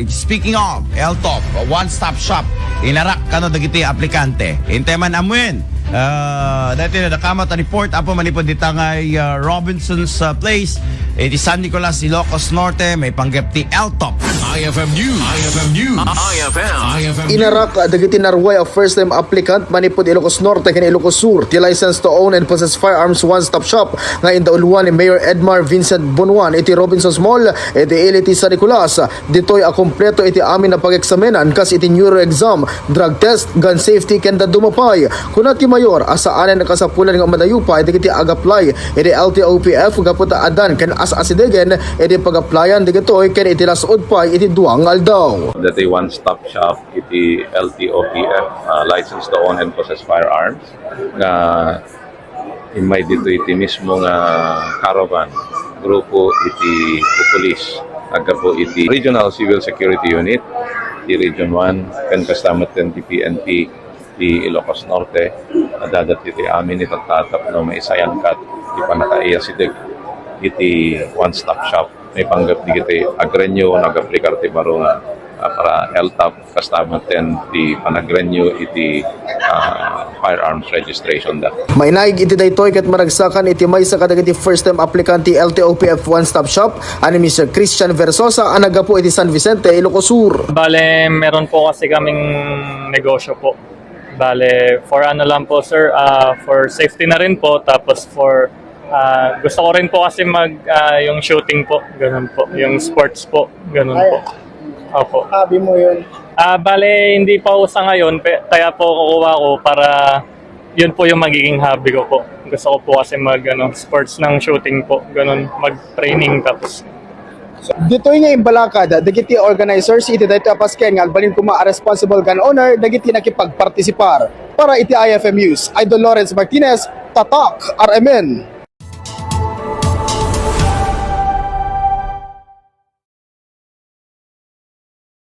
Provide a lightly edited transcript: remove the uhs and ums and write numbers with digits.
speaking of LTOP, One Stop Shop, inarak kano dagiti aplikante. Inteman amuin. Dati na nakamat report apo manipod dita ngay Robinson's Place. Iti San Nicolas, Ilocos Norte, may panggap ti LTOP. IFM News. IFM News. IFM. Inarak dagiti narway of first-time applicant manipod Ilocos Norte ken Ilocos Sur ti license to own and possess firearms one-stop shop nga indauluan ni Mayor Edmar Vincent Bonuan iti Robinson's Mall iti iliti San Nicolas. Ditoy a kompleto iti amin na pag-eksamenan kas iti neuro exam, drug test, gun safety ken dumapay. Kunat ti mayor asaanen nakasapulan nga madayupa iti ag-apply iti LTOPF gaputa adan ken asidegen iti pag-applyan digitoy ken iti lasod pa iti duang aldaw. Dati one-stop shop iti LTOPF, license to own and possess firearms nga imay dito iti mismo nga caravan grupo iti pupulis agka po iti Regional Civil Security Unit di Region 1 ken kasama ten di PNP di Ilocos Norte adadat iti amin itatatap no maisayan kat iti panakaiya sidig iti one-stop shop. May panggap di kiti agrenyo nag-aplikar ti baro nga para LTOP kasama ten di panagrenyo iti firearms registration da. Mainaig iti daytoy ket maragsakan iti maysa kadagiti first-time applicant ti LTOPF One Stop Shop ani Mr. Christian Versosa ang nagapo iti San Vicente, Ilocos Sur. Bale, meron po kasi kaming negosyo po. Bale, for ano lang po sir, for safety na rin po, tapos for gusto ko rin po kasi yung shooting po, ganun po, yung sports po, ganun po. Opo. Hobby mo yun? Bale, hindi pa usa ngayon, kaya po kukuha ko para yun po yung magiging hobby ko po. Gusto ko po kasi sports ng shooting po, ganun, mag-training tapos. Dito nga imbalakad, dagiti organizers iti dayto apasken nga albalin kuma a responsible gun owner dagiti nakipagpartisipar. Para iti IFM News, Idol Lawrence Martinez, Tatak, RMN.